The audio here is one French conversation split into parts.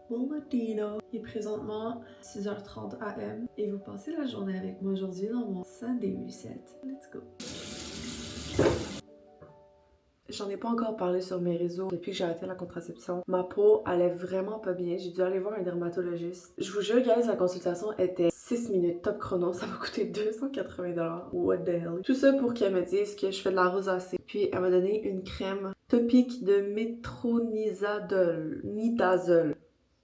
Bon mattino! Il est présentement 6h30 AM et vous passez la journée avec moi aujourd'hui dans mon Sunday Reset. Let's go! J'en ai pas encore parlé sur mes réseaux depuis que j'ai arrêté la contraception. Ma peau allait vraiment pas bien. J'ai dû aller voir un dermatologiste. Je vous jure, guys, la consultation était 6 minutes top chrono. Ça m'a coûté 280$. What the hell? Tout ça pour qu'elle me dise que je fais de la rosacée. Puis elle m'a donné une crème topique de nidazole.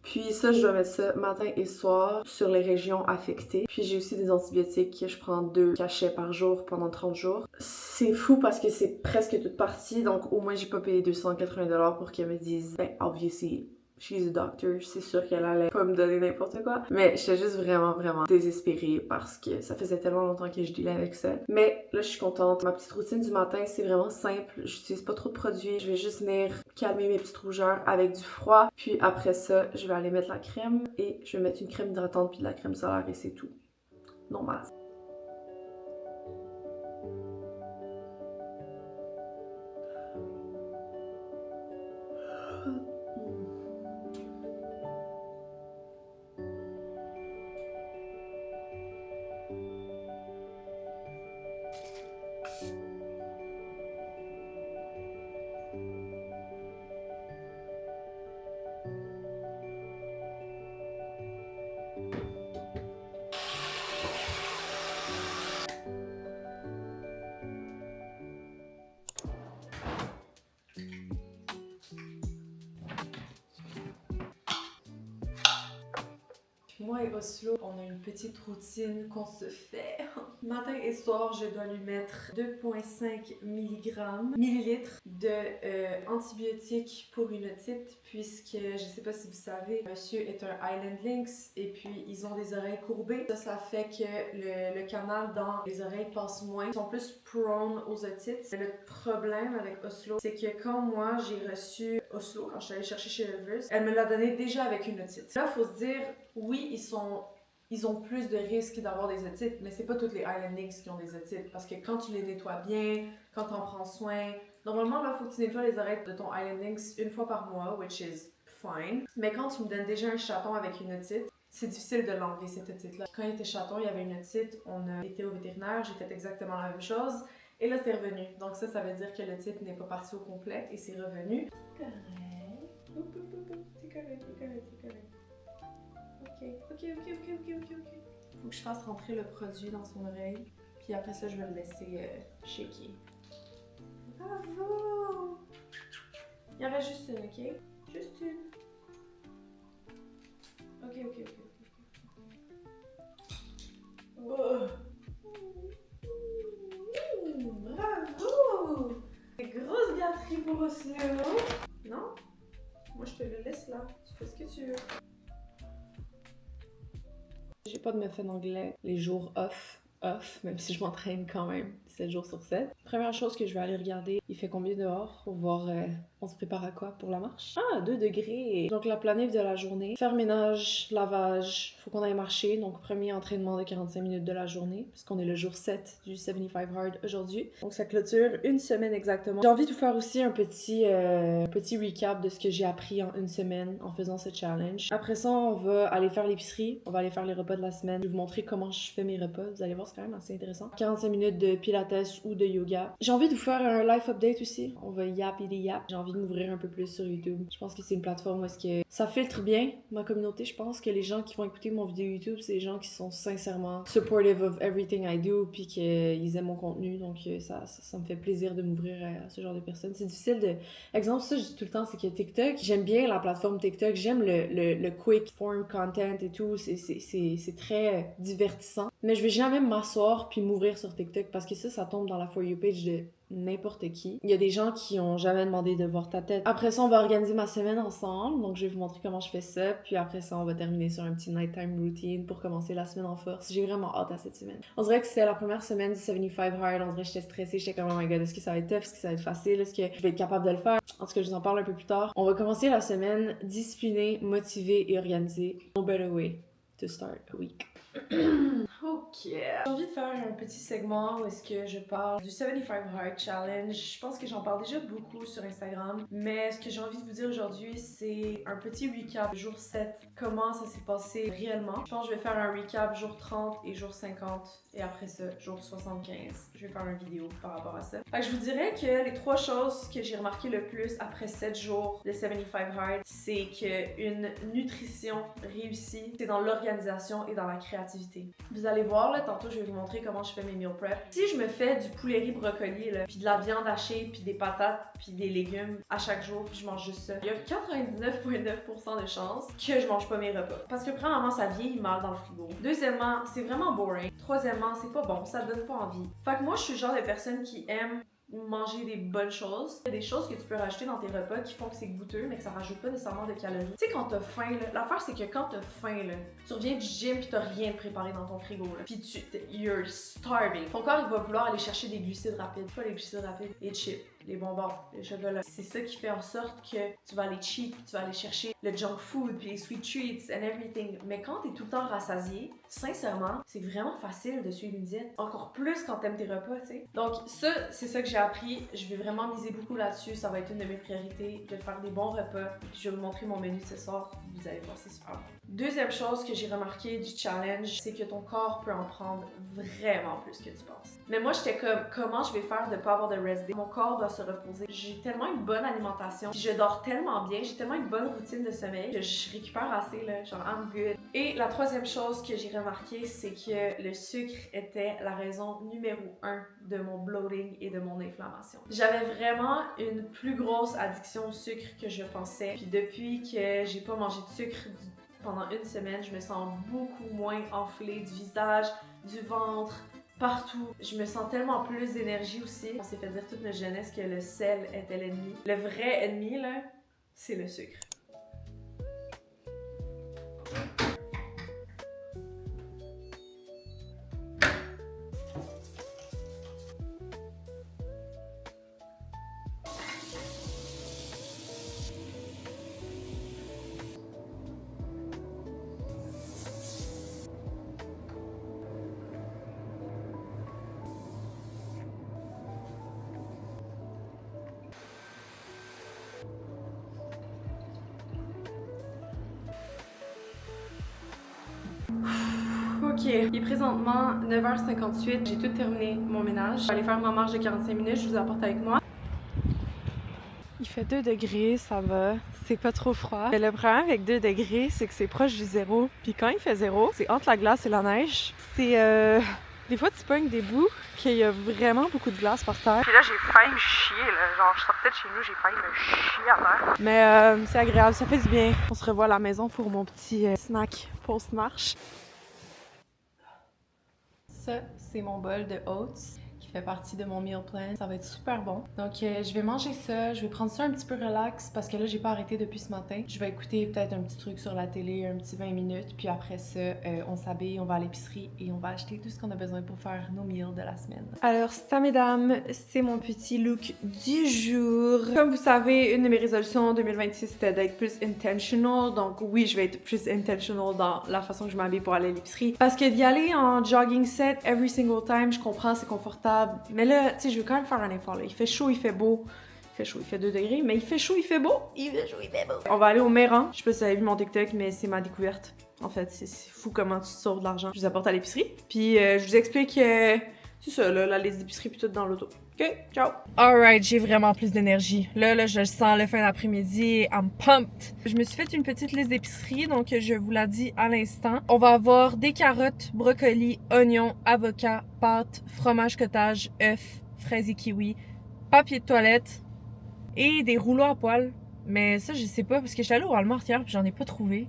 Puis ça, je dois mettre ça matin et soir sur les régions affectées. Puis j'ai aussi des antibiotiques que je prends 2 cachets par jour pendant 30 jours. C'est fou parce que c'est presque toute partie, donc au moins j'ai pas payé 280$ pour qu'elle me dise, ben obviously, she's a doctor, c'est sûr qu'elle allait pas me donner n'importe quoi. Mais j'étais juste vraiment désespérée parce que ça faisait tellement longtemps que je dealais avec ça. Mais là, je suis contente. Ma petite routine du matin, c'est vraiment simple. J'utilise pas trop de produits. Je vais juste venir calmer mes petites rougeurs avec du froid. Puis après ça, je vais aller mettre la crème et je vais mettre une crème hydratante puis de la crème solaire et c'est tout. Normal. Moi et Oslo, on a une petite routine qu'on se fait. Matin et soir, je dois lui mettre 2,5 millilitres de antibiotiques pour une otite, puisque je sais pas si vous savez, monsieur est un Highland Lynx et puis ils ont des oreilles courbées. Ça fait que le canal dans les oreilles passe moins. Ils sont plus prone aux otites. Le problème avec Oslo, c'est que quand moi j'ai reçu Oslo, quand je suis allée chercher chez Elvers, elle me l'a donné déjà avec une otite. Là, faut se dire, oui, ils ont plus de risques d'avoir des otites, mais c'est pas toutes les Highland Lynx qui ont des otites, parce que quand tu les nettoies bien, quand tu en prends soin, normalement, là, faut que tu nettoies les oreilles de ton Highland Lynx une fois par mois, which is fine. Mais quand tu me donnes déjà un chaton avec une otite, c'est difficile de l'enlever, cette otite-là. Quand il était chaton, il y avait une otite, on a été au vétérinaire, j'ai fait exactement la même chose, et là, c'est revenu. Donc ça veut dire que l'otite n'est pas partie au complet, et c'est revenu. Correct. C'est correct, c'est correct, c'est correct. Ok. Faut que je fasse rentrer le produit dans son oreille. Puis après ça, je vais le laisser shaker. Bravo! Il y en reste juste une, ok? Juste une. Ok. Oh. Bravo! Des grosses gâteries pour Oslo. Non? Moi, je te le laisse là. Tu fais ce que tu veux. J'ai pas de muffin anglais les jours off, même si je m'entraîne quand même 7 jours sur 7. Première chose que je vais aller regarder, il fait combien dehors pour voir on se prépare à quoi pour la marche? Ah, 2 degrés! Donc la planif de la journée, faire ménage, lavage, faut qu'on aille marcher, donc premier entraînement de 45 minutes de la journée, puisqu'on est le jour 7 du 75 Hard aujourd'hui. Donc ça clôture une semaine exactement. J'ai envie de vous faire aussi un petit recap de ce que j'ai appris en une semaine en faisant ce challenge. Après ça, on va aller faire l'épicerie, on va aller faire les repas de la semaine. Je vais vous montrer comment je fais mes repas, vous allez voir, c'est quand même assez intéressant. 45 minutes de pilates ou de yoga. J'ai envie de vous faire un life update aussi. On va yap. J'ai envie de m'ouvrir un peu plus sur YouTube. Je pense que c'est une plateforme où est-ce que ça filtre bien ma communauté. Je pense que les gens qui vont écouter mon vidéo YouTube, c'est les gens qui sont sincèrement supportive of everything I do puis qu'ils aiment mon contenu. Donc ça me fait plaisir de m'ouvrir à ce genre de personnes. C'est difficile de... Exemple, ça je dis tout le temps, c'est que TikTok, j'aime bien la plateforme TikTok. J'aime le quick form content et tout. C'est très divertissant. Mais je vais jamais m'asseoir puis m'ouvrir sur TikTok parce que ça tombe dans la For You page de n'importe qui. Il y a des gens qui ont jamais demandé de voir ta tête. Après ça, on va organiser ma semaine ensemble. Donc, je vais vous montrer comment je fais ça. Puis après ça, on va terminer sur un petit nighttime routine pour commencer la semaine en force. J'ai vraiment hâte à cette semaine. On dirait que c'était la première semaine du 75 Hard. On dirait que j'étais stressée. J'étais comme, oh my god, est-ce que ça va être tough? Est-ce que ça va être facile? Est-ce que je vais être capable de le faire? En tout cas, je vous en parle un peu plus tard. On va commencer la semaine disciplinée, motivée et organisée. No better way to start a week. Ok. J'ai envie de faire un petit segment où est-ce que je parle du 75 Hard Challenge. Je pense que j'en parle déjà beaucoup sur Instagram, mais ce que j'ai envie de vous dire aujourd'hui, c'est un petit recap jour 7, comment ça s'est passé réellement. Je pense que je vais faire un recap jour 30 et jour 50, et après ça, jour 75. Je vais faire une vidéo par rapport à ça. Fait que je vous dirais que les 3 choses que j'ai remarqué le plus après 7 jours de 75 Hard, c'est qu'une nutrition réussie, c'est dans l'organisation et dans la créativité. Vous allez voir, là, tantôt, je vais vous montrer comment je fais mes meal prep. Si je me fais du poulet riz brocoli, là, puis de la viande hachée, puis des patates, puis des légumes à chaque jour, puis je mange juste ça, il y a 99,9% de chances que je mange pas mes repas. Parce que premièrement, ça vieillit mal dans le frigo. Deuxièmement, c'est vraiment boring. Troisièmement, c'est pas bon, ça donne pas envie. Fait que moi, je suis le genre de personne qui aime manger des bonnes choses. Il y a des choses que tu peux rajouter dans tes repas qui font que c'est goûteux, mais que ça rajoute pas nécessairement de calories. Tu sais, quand t'as faim, là, l'affaire c'est que quand t'as faim, là, tu reviens du gym pis t'as rien préparé dans ton frigo, là. Pis you're starving. Ton corps, il va vouloir aller chercher des glucides rapides. Pas les glucides rapides, les chips, les bonbons, les chocolats. C'est ça qui fait en sorte que tu vas aller cheat, tu vas aller chercher le junk food, puis les sweet treats and everything. Mais quand t'es tout le temps rassasié, sincèrement, c'est vraiment facile de suivre une diète. Encore plus quand t'aimes tes repas, tu sais. Donc ça, c'est ça que j'ai appris. Je vais vraiment miser beaucoup là-dessus. Ça va être une de mes priorités, de faire des bons repas. Je vais vous montrer mon menu de ce soir. Vous allez voir, c'est super bon. Deuxième chose que j'ai remarqué du challenge, c'est que ton corps peut en prendre vraiment plus que tu penses. Mais moi, j'étais comme, comment je vais faire de pas avoir de rest day? Mon corps doit se reposer. J'ai tellement une bonne alimentation, puis je dors tellement bien, j'ai tellement une bonne routine de sommeil que je récupère assez, là, genre I'm good. Et la troisième chose que j'ai remarqué, c'est que le sucre était la raison numéro 1 de mon bloating et de mon inflammation. J'avais vraiment une plus grosse addiction au sucre que je pensais, puis depuis que j'ai pas mangé de sucre pendant une semaine, je me sens beaucoup moins enflée du visage, du ventre, partout. Je me sens tellement plus d'énergie aussi. On s'est fait dire toute notre jeunesse que le sel était l'ennemi. Le vrai ennemi, là, c'est le sucre. Ok, il est présentement 9h58, j'ai tout terminé mon ménage. Je vais aller faire ma marche de 45 minutes, je vous apporte avec moi. Il fait 2 degrés, ça va, c'est pas trop froid. Mais le problème avec 2 degrés, c'est que c'est proche du zéro. Puis quand il fait zéro, c'est entre la glace et la neige. C'est des fois tu pognes des bouts qu'il y a vraiment beaucoup de glace par terre. Puis là j'ai failli me chier, là. Genre je sortais de chez nous, j'ai failli me chier à terre. Mais c'est agréable, ça fait du bien. On se revoit à la maison pour mon petit snack post-marche. Ça, c'est mon bol de oats qui fait partie de mon meal plan. Ça va être super bon. Donc, je vais manger ça. Je vais prendre ça un petit peu relax parce que là, j'ai pas arrêté depuis ce matin. Je vais écouter peut-être un petit truc sur la télé, un petit 20 minutes. Puis après ça, on s'habille, on va à l'épicerie et on va acheter tout ce qu'on a besoin pour faire nos meals de la semaine. Alors, ça, mesdames, c'est mon petit look du jour. Comme vous savez, une de mes résolutions en 2026, c'était d'être plus intentional. Donc, oui, je vais être plus intentional dans la façon que je m'habille pour aller à l'épicerie. Parce que d'y aller en jogging set every single time, je comprends, c'est confortable. Mais là, tu sais, je veux quand même faire un effort. Là. Il fait chaud, il fait beau. Il fait chaud, il fait 2 degrés, mais il fait chaud, il fait beau. Il fait chaud, il fait beau. On va aller au Méran. Je sais pas si vous avez vu mon TikTok, mais c'est ma découverte. En fait, c'est fou comment tu te sauves de l'argent. Je vous apporte à l'épicerie. Puis je vous explique c'est ça, là, la liste d'épicerie puis tout dans l'auto. OK, ciao! Alright, j'ai vraiment plus d'énergie. Là, je le sens, le fin d'après-midi, I'm pumped! Je me suis fait une petite liste d'épicerie, donc je vous l'ai dit à l'instant. On va avoir des carottes, brocolis, oignons, avocats, pâtes, fromage cottage, œufs, fraises et kiwi, papier de toilette et des rouleaux à poêle. Mais ça, je sais pas, parce que j'étais allée au Walmart hier puis j'en ai pas trouvé.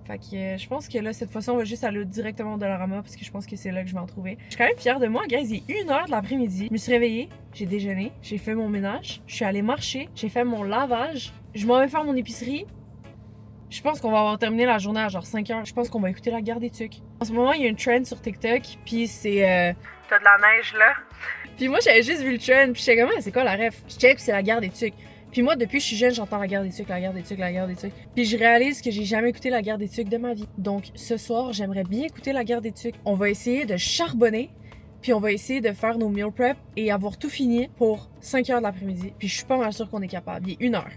Fait que je pense que là, cette fois-ci, on va juste aller directement au Dollarama parce que je pense que c'est là que je vais en trouver. Je suis quand même fière de moi, guys. Il est 1h de l'après-midi. Je me suis réveillée, j'ai déjeuné, j'ai fait mon ménage, je suis allée marcher, j'ai fait mon lavage, je m'en vais faire mon épicerie. Je pense qu'on va avoir terminé la journée à genre 5h. Je pense qu'on va écouter la guerre des tucs. En ce moment, il y a une trend sur TikTok, puis c'est t'as de la neige là. Puis moi, j'avais juste vu le trend, puis j'étais comme, c'est quoi la ref? Je check, c'est la guerre des tucs. Puis moi, depuis que je suis jeune, j'entends la guerre des tucs, la guerre des tucs, la guerre des tucs. Puis je réalise que j'ai jamais écouté la guerre des tucs de ma vie. Donc ce soir, j'aimerais bien écouter la guerre des tucs. On va essayer de charbonner, puis on va essayer de faire nos meal prep et avoir tout fini pour 5 heures de l'après-midi. Puis je suis pas mal sûre qu'on est capable. Il est 1 heure.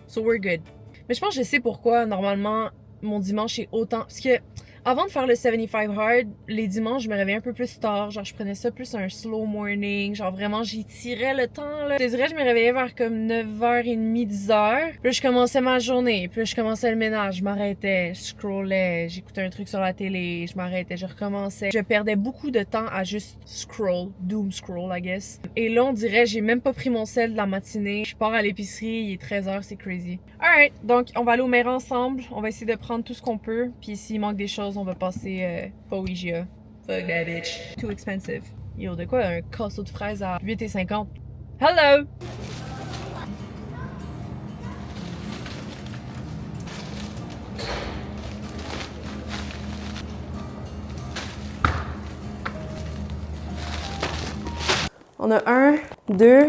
So we're good. Mais je pense que je sais pourquoi, normalement, mon dimanche est autant... Parce que avant de faire le 75 hard, les dimanches, je me réveillais un peu plus tard. Genre, je prenais ça plus un slow morning. Genre, vraiment, j'étirais le temps, là. Je te dirais, je me réveillais vers comme 9h30, 10h. Puis là, je commençais ma journée. Puis là, je commençais le ménage. Je m'arrêtais, je scrollais, j'écoutais un truc sur la télé. Je m'arrêtais, je recommençais. Je perdais beaucoup de temps à juste scroll. Doom scroll, I guess. Et là, on dirait, j'ai même pas pris mon sel de la matinée. Je pars à l'épicerie, il est 13h, c'est crazy. Alright, donc on va aller au maire ensemble. On va essayer de prendre tout ce qu'on peut. Puis s'il manque des choses, on va passer pas au IGA. Fuck that bitch. Too expensive. Yo, de quoi un casseau de fraises à 8,50? Hello! On a 1, 2,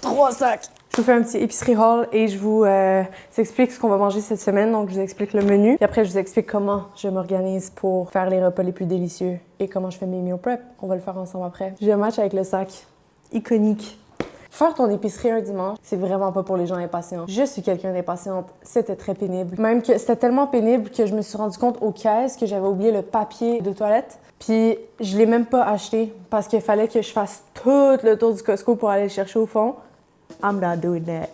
3 sacs. Je vous fais un petit épicerie haul et je vous explique ce qu'on va manger cette semaine. Donc, je vous explique le menu. Puis après, je vous explique comment je m'organise pour faire les repas les plus délicieux et comment je fais mes meal prep. On va le faire ensemble après. J'ai un match avec le sac. Iconique. Faire ton épicerie un dimanche, c'est vraiment pas pour les gens impatients. Je suis quelqu'un d'impatiente. C'était très pénible. Même que c'était tellement pénible que je me suis rendu compte aux caisses que j'avais oublié le papier de toilette. Puis je l'ai même pas acheté parce qu'il fallait que je fasse tout le tour du Costco pour aller le chercher au fond. I'm not doing that.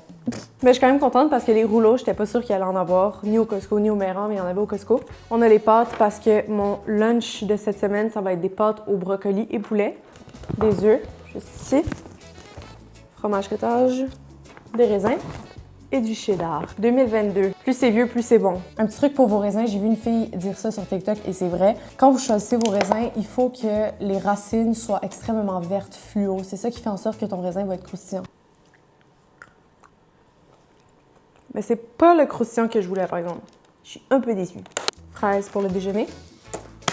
Mais je suis quand même contente parce que les rouleaux, j'étais pas sûre qu'il allait en avoir, ni au Costco, ni au Méran, mais il y en avait au Costco. On a les pâtes parce que mon lunch de cette semaine, ça va être des pâtes au brocoli et poulet, des œufs, juste ici, fromage cottage, des raisins et du cheddar. 2022. Plus c'est vieux, plus c'est bon. Un petit truc pour vos raisins, j'ai vu une fille dire ça sur TikTok et c'est vrai. Quand vous choisissez vos raisins, il faut que les racines soient extrêmement vertes fluo. C'est ça qui fait en sorte que ton raisin va être croustillant. Mais c'est pas le croustillant que je voulais, par exemple. Je suis un peu déçue. Fraises pour le déjeuner.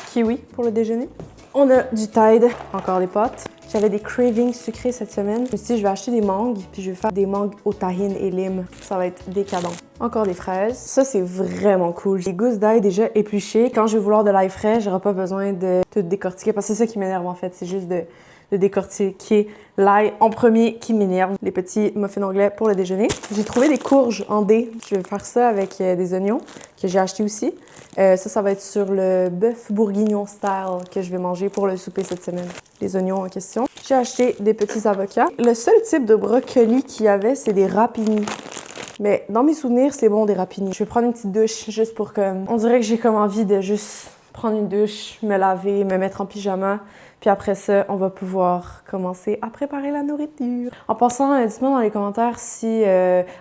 Kiwi pour le déjeuner. On a du Tide, encore des pâtes. J'avais des cravings sucrés cette semaine. Je me suis dit, je vais acheter des mangues, puis je vais faire des mangues au tahine et lime. Ça va être décadent. Encore des fraises. Ça, c'est vraiment cool. Les gousses d'ail déjà épluchées. Quand je vais vouloir de l'ail frais, j'aurai pas besoin de tout décortiquer, parce que c'est ça qui m'énerve en fait. C'est juste de décortiquer l'ail en premier qui m'énerve. Les petits muffins anglais pour le déjeuner. J'ai trouvé des courges en dés. Je vais faire ça avec des oignons que j'ai achetés aussi. Ça va être sur le bœuf bourguignon style que je vais manger pour le souper cette semaine. Les oignons en question. J'ai acheté des petits avocats. Le seul type de brocoli qu'il y avait, c'est des rapini. Mais dans mes souvenirs, c'est bon des rapini. Je vais prendre une petite douche juste pour comme... On dirait que j'ai comme envie de juste prendre une douche, me laver, me mettre en pyjama. Puis après ça, on va pouvoir commencer à préparer la nourriture. En passant, dites-moi dans les commentaires si,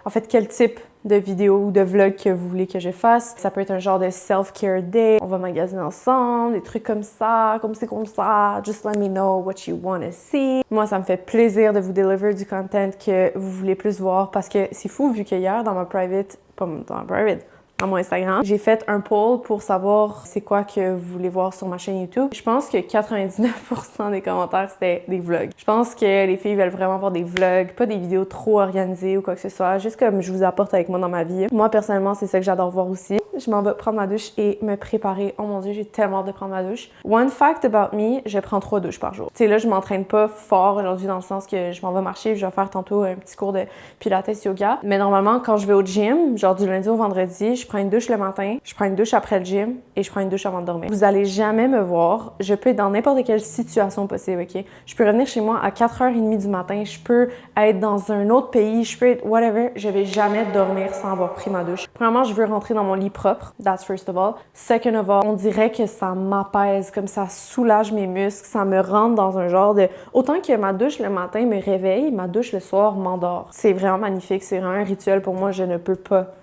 en fait, quel type de vidéo ou de vlog que vous voulez que je fasse. Ça peut être un genre de self-care day. On va magasiner ensemble, des trucs comme ça, comme c'est comme ça. Just let me know what you want to see. Moi, ça me fait plaisir de vous deliver du content que vous voulez plus voir parce que c'est fou vu que hier, dans ma private, pas dans ma private, à mon Instagram. J'ai fait un poll pour savoir c'est quoi que vous voulez voir sur ma chaîne YouTube. Je pense que 99% des commentaires, c'était des vlogs. Je pense que les filles veulent vraiment voir des vlogs, pas des vidéos trop organisées ou quoi que ce soit, juste comme je vous apporte avec moi dans ma vie. Moi, personnellement, c'est ça que j'adore voir aussi. Je m'en vais prendre ma douche et me préparer. Oh mon Dieu, j'ai tellement hâte de prendre ma douche. One fact about me, je prends 3 douches par jour. Tu sais, là, je m'entraîne pas fort aujourd'hui dans le sens que je m'en vais marcher et je vais faire tantôt un petit cours de pilates yoga. Mais normalement, quand je vais au gym, genre du lundi au vendredi, je prends une douche le matin, je prends une douche après le gym et je prends une douche avant de dormir. Vous allez jamais me voir. Je peux être dans n'importe quelle situation possible, OK? Je peux revenir chez moi à 4h30 du matin, je peux être dans un autre pays, je peux être whatever. Je vais jamais dormir sans avoir pris ma douche. Premièrement, je veux rentrer dans mon lit propre. That's first of all. Second of all, on dirait que ça m'apaise, comme ça soulage mes muscles, ça me rentre dans un genre de... Autant que ma douche le matin me réveille, ma douche le soir m'endort. C'est vraiment magnifique, c'est vraiment un rituel pour moi. Je ne peux pas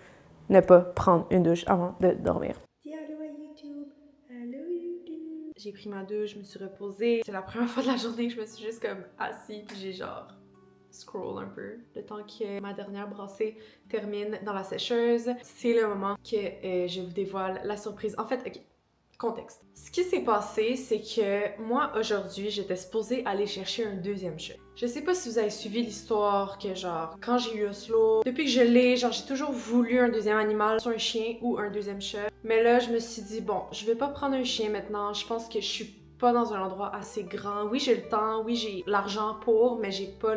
ne pas prendre une douche avant de dormir. Allô YouTube! Allô YouTube! J'ai pris ma douche, je me suis reposée. C'est la première fois de la journée que je me suis juste comme assise puis j'ai genre scroll un peu. Le temps que ma dernière brassée termine dans la sécheuse, c'est le moment que je vous dévoile la surprise. En fait, ok, Contexte. Ce qui s'est passé, c'est que moi, aujourd'hui, j'étais supposée aller chercher un deuxième chat. Je sais pas si vous avez suivi l'histoire que genre, quand j'ai eu Oslo, depuis que je l'ai, genre j'ai toujours voulu un deuxième animal, soit un chien ou un deuxième chat. Mais là, je me suis dit, bon, je vais pas prendre un chien maintenant, je pense que je suis pas dans un endroit assez grand. Oui, j'ai le temps, oui, j'ai l'argent pour, mais j'ai pas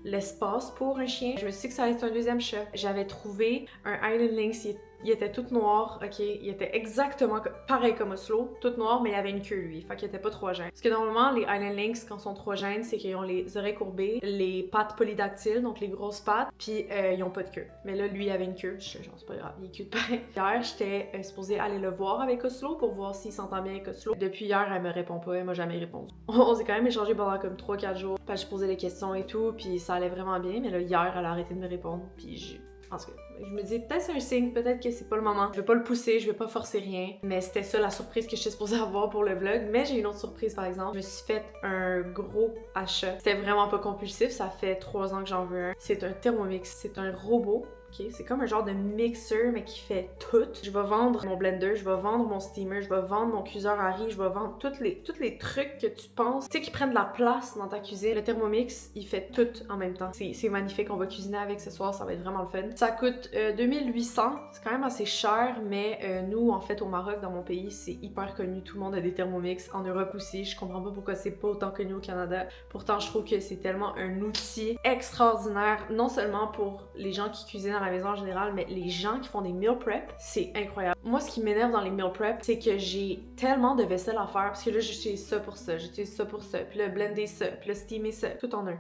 l'espace pour un chien. Je me suis dit que ça allait être un deuxième chat. J'avais trouvé un Highland Lynx, il était tout noir, ok? Il était exactement pareil comme Oslo, tout noir, mais il avait une queue, lui. Fait qu'il était pas trois gènes. Parce que normalement, les Highland Lynx, quand ils sont trois gènes, c'est qu'ils ont les oreilles courbées, les pattes polydactyles, donc les grosses pattes, puis ils ont pas de queue. Mais là, lui, il avait une queue. Je suis genre, c'est pas grave, il est cute pareil. Hier, j'étais supposée aller le voir avec Oslo pour voir s'il s'entend bien avec Oslo. Depuis hier, elle me répond pas, elle m'a jamais répondu. On s'est quand même échangé pendant comme 3-4 jours. Puis je posais des questions et tout, puis ça allait vraiment bien. Mais là, hier, elle a arrêté de me répondre, puis en tout cas, je me dis peut-être c'est un signe, peut-être que c'est pas le moment. Je vais pas le pousser, je vais pas forcer rien. Mais c'était ça la surprise que j'étais supposée avoir pour le vlog. Mais j'ai une autre surprise par exemple. Je me suis fait un gros achat. C'était vraiment pas compulsif, ça fait 3 ans que j'en veux un. C'est un Thermomix, c'est un robot. Okay? C'est comme un genre de mixeur, mais qui fait tout. Je vais vendre mon blender, je vais vendre mon steamer, je vais vendre mon cuiseur à riz, je vais vendre tous les trucs que tu penses, tu sais, qui prennent de la place dans ta cuisine. Le Thermomix, il fait tout en même temps. C'est magnifique, on va cuisiner avec ce soir, ça va être vraiment le fun. Ça coûte 2800, c'est quand même assez cher, mais nous, en fait, au Maroc, dans mon pays, c'est hyper connu. Tout le monde a des Thermomix. En Europe aussi, je comprends pas pourquoi c'est pas autant connu au Canada. Pourtant, je trouve que c'est tellement un outil extraordinaire, non seulement pour les gens qui cuisinent à la maison en général, mais les gens qui font des meal prep, c'est incroyable. Moi, ce qui m'énerve dans les meal prep, c'est que j'ai tellement de vaisselle à faire, parce que là, j'utilise ça pour ça, j'utilise ça pour ça, puis le blender ça, puis le steamer ça, tout en un.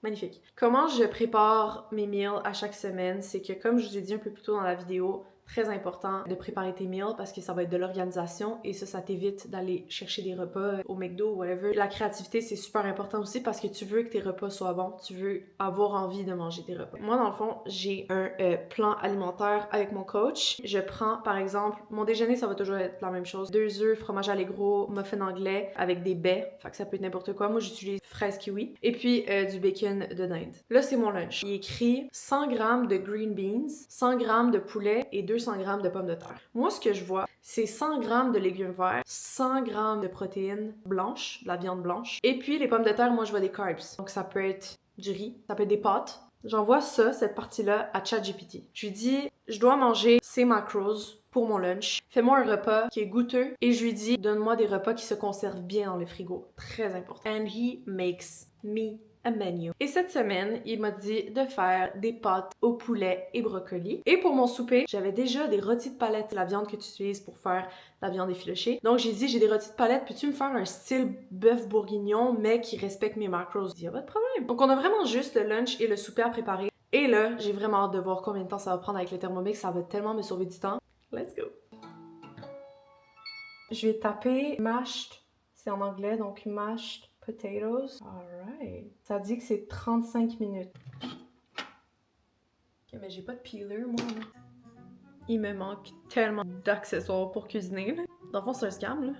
Magnifique. Comment je prépare mes meals à chaque semaine, c'est que comme je vous ai dit un peu plus tôt dans la vidéo, très important de préparer tes meals parce que ça va être de l'organisation et ça t'évite d'aller chercher des repas au McDo ou whatever. La créativité, c'est super important aussi parce que tu veux que tes repas soient bons, tu veux avoir envie de manger tes repas. Moi, dans le fond, j'ai un plan alimentaire avec mon coach. Je prends, par exemple, mon déjeuner, ça va toujours être la même chose. 2 œufs, fromage allégro, muffin anglais avec des baies, fait que ça peut être n'importe quoi. Moi, j'utilise fraise kiwi et puis du bacon de dinde. Là, c'est mon lunch. Il est écrit 100 g de green beans, 100 g de poulet et 200 g de pommes de terre. Moi, ce que je vois, c'est 100 g de légumes verts, 100 g de protéines blanches, de la viande blanche. Et puis, les pommes de terre, moi, je vois des carbs. Donc, ça peut être du riz, ça peut être des pâtes. J'envoie ça, cette partie-là, à ChatGPT. Je lui dis, je dois manger ces macros pour mon lunch. Fais-moi un repas qui est goûteux. Et je lui dis, donne-moi des repas qui se conservent bien dans le frigo. Très important. And he makes me a menu. Et cette semaine, il m'a dit de faire des pâtes au poulet et brocoli. Et pour mon souper, j'avais déjà des rôtis de palette, la viande que tu utilises pour faire la viande effilochée. Donc j'ai dit, j'ai des rôtis de palette, peux-tu me faire un style bœuf bourguignon, mais qui respecte mes macros? Il dit, y a pas de problème. Donc on a vraiment juste le lunch et le souper à préparer. Et là, j'ai vraiment hâte de voir combien de temps ça va prendre avec le Thermomix. Ça va tellement me sauver du temps. Let's go! Je vais taper mashed, c'est en anglais, donc mashed potatoes. Alright. Ça dit que c'est 35 minutes. Ok, mais j'ai pas de peeler, moi. Là. Il me manque tellement d'accessoires pour cuisiner. Là. Dans le fond, c'est un scam, là.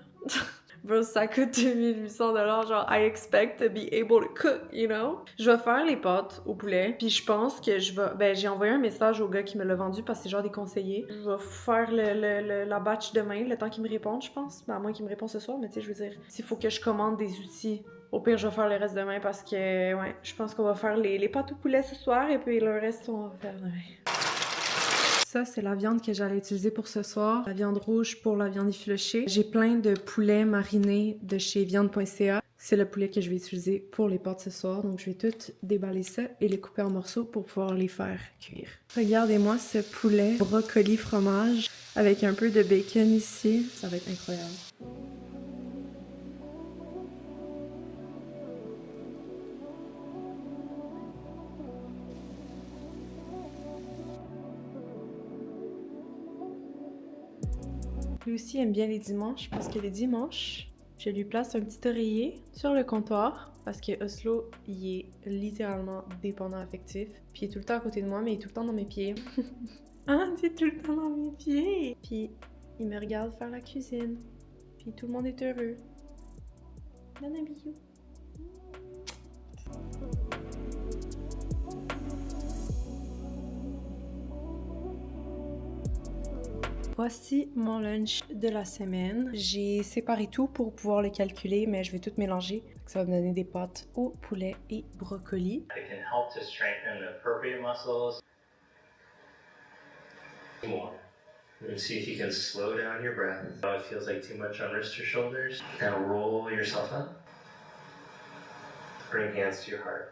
Bro, ça coûte 2800 $, genre, I expect to be able to cook, you know? Je vais faire les pâtes au poulet, puis je pense que je vais... Ben, j'ai envoyé un message au gars qui me l'a vendu parce que c'est genre des conseillers. Je vais faire la batch demain, le temps qu'il me réponde, je pense. Ben, à moins qu'il me réponde ce soir, mais tu sais, je veux dire, s'il faut que je commande des outils, au pire, je vais faire le reste demain parce que, ouais, je pense qu'on va faire les pâtes au poulet ce soir et puis le reste, on va faire demain. Ça, c'est la viande que j'allais utiliser pour ce soir. La viande rouge pour la viande effilochée. J'ai plein de poulets marinés de chez viande.ca. C'est le poulet que je vais utiliser pour les pâtes ce soir. Donc, je vais tout déballer ça et les couper en morceaux pour pouvoir les faire cuire. Regardez-moi ce poulet brocoli fromage avec un peu de bacon ici. Ça va être incroyable. Lui aussi aime bien les dimanches parce que les dimanches, je lui place un petit oreiller sur le comptoir parce que Oslo, il est littéralement dépendant affectif. Puis il est tout le temps à côté de moi, mais il est tout le temps dans mes pieds. Ah, c'est tout le temps dans mes pieds! Puis il me regarde faire la cuisine. Puis tout le monde est heureux. Donne un bisou. Voici mon lunch de la semaine. J'ai séparé tout pour pouvoir le calculer, mais je vais tout mélanger. Ça va me donner des pâtes au poulet et brocoli. It can help to strengthen the appropriate muscles. More. And see if you can slow down your breath. If it feels like too much on wrists or shoulders, now roll yourself up. Bring hands to your heart.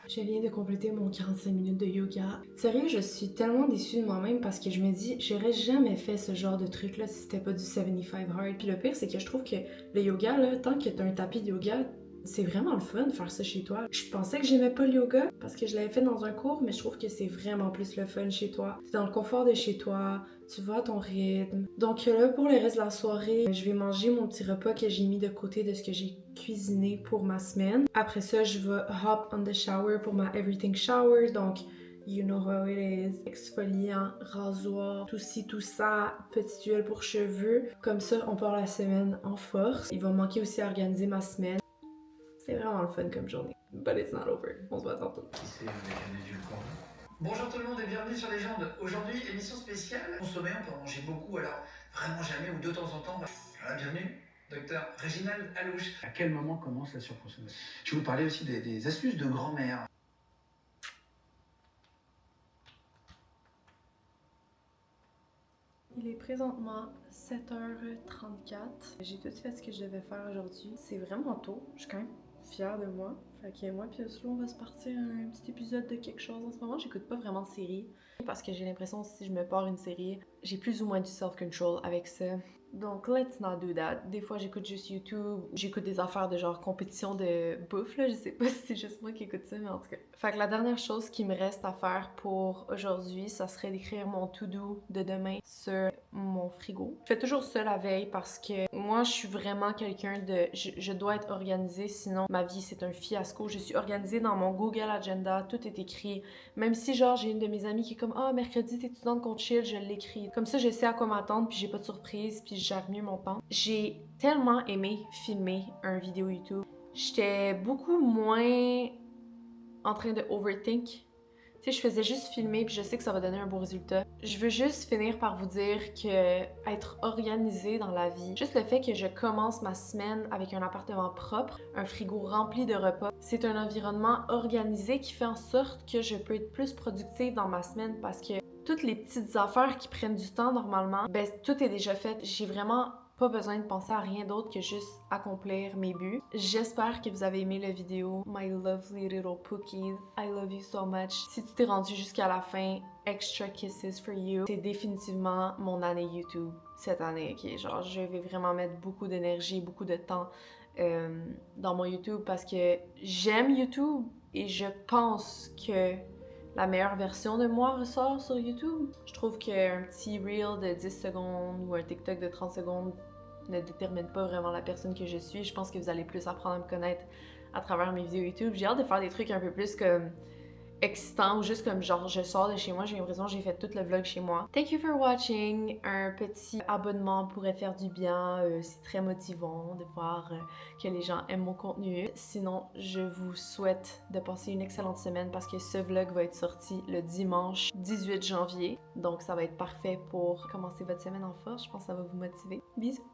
Je viens de compléter mon 45 minutes de yoga. Sérieux, je suis tellement déçue de moi-même parce que je me dis, j'aurais jamais fait ce genre de truc-là si c'était pas du 75 hard. Puis le pire, c'est que je trouve que le yoga, là, tant que t'as un tapis de yoga, c'est vraiment le fun de faire ça chez toi. Je pensais que j'aimais pas le yoga parce que je l'avais fait dans un cours, mais je trouve que c'est vraiment plus le fun chez toi. T'es dans le confort de chez toi, tu vas à ton rythme. Donc là, pour le reste de la soirée, je vais manger mon petit repas que j'ai mis de côté de ce que j'ai cuisiné pour ma semaine. Après ça, je vais hop on the shower pour ma everything shower. Donc, you know how it is. Exfoliant, rasoir, tout ci, tout ça, petite huile pour cheveux. Comme ça, on part la semaine en force. Il va me manquer aussi à organiser ma semaine. C'est vraiment le fun comme journée. But it's not over. On se voit tantôt. Bonjour tout le monde et bienvenue sur Légende. Aujourd'hui, émission spéciale. Consommer, on peut en manger beaucoup, alors vraiment jamais ou de temps en temps. Voilà, bienvenue, docteur Réginald Alouche. À quel moment commence la surconsommation? Je vais vous parler aussi des astuces de grand-mère. Il est présentement 7h34. J'ai tout fait ce que je devais faire aujourd'hui. C'est vraiment tôt. Je suis quand même fière de moi. Fait que moi puis Oslo, on va se partir un petit épisode de quelque chose. En ce moment, j'écoute pas vraiment de série. Parce que j'ai l'impression que si je me pars une série, j'ai plus ou moins du self-control avec ça. Donc, let's not do that. Des fois, j'écoute juste YouTube. J'écoute des affaires de genre compétition de bouffe, là. Je sais pas si c'est juste moi qui écoute ça, mais en tout cas. Fait que la dernière chose qui me reste à faire pour aujourd'hui, ça serait d'écrire mon to-do de demain sur mon frigo. Je fais toujours ça la veille parce que moi, je suis vraiment quelqu'un de... Je dois être organisée, sinon ma vie, c'est un fiasco. Je suis organisée dans mon Google Agenda, tout est écrit. Même si, genre, j'ai une de mes amies qui est comme « Ah, mercredi, t'es étudiante qu'on chill », je l'écris. Comme ça, je sais à quoi m'attendre, puis j'ai pas de surprise, puis je gère mieux mon temps. J'ai tellement aimé filmer un vidéo YouTube. J'étais beaucoup moins en train de overthink. Tu sais, je faisais juste filmer puis je sais que ça va donner un beau résultat. Je veux juste finir par vous dire que être organisé dans la vie, juste le fait que je commence ma semaine avec un appartement propre, un frigo rempli de repas, c'est un environnement organisé qui fait en sorte que je peux être plus productive dans ma semaine parce que toutes les petites affaires qui prennent du temps normalement, ben tout est déjà fait. J'ai vraiment pas besoin de penser à rien d'autre que juste accomplir mes buts. J'espère que vous avez aimé la vidéo. My lovely little Pookies, I love you so much. Si tu t'es rendu jusqu'à la fin, extra kisses for you. C'est définitivement mon année YouTube cette année, ok? Genre, je vais vraiment mettre beaucoup d'énergie, beaucoup de temps dans mon YouTube parce que j'aime YouTube et je pense que la meilleure version de moi ressort sur YouTube. Je trouve qu'un petit reel de 10 secondes ou un TikTok de 30 secondes ne détermine pas vraiment la personne que je suis. Je pense que vous allez plus apprendre à me connaître à travers mes vidéos YouTube. J'ai hâte de faire des trucs un peu plus comme excitant ou juste comme genre je sors de chez moi, j'ai l'impression que j'ai fait tout le vlog chez moi. Thank you for watching. Un petit abonnement pourrait faire du bien, c'est très motivant de voir que les gens aiment mon contenu. Sinon, je vous souhaite de passer une excellente semaine parce que ce vlog va être sorti le dimanche 18 janvier. Donc ça va être parfait pour commencer votre semaine en force. Je pense que ça va vous motiver. Bisous!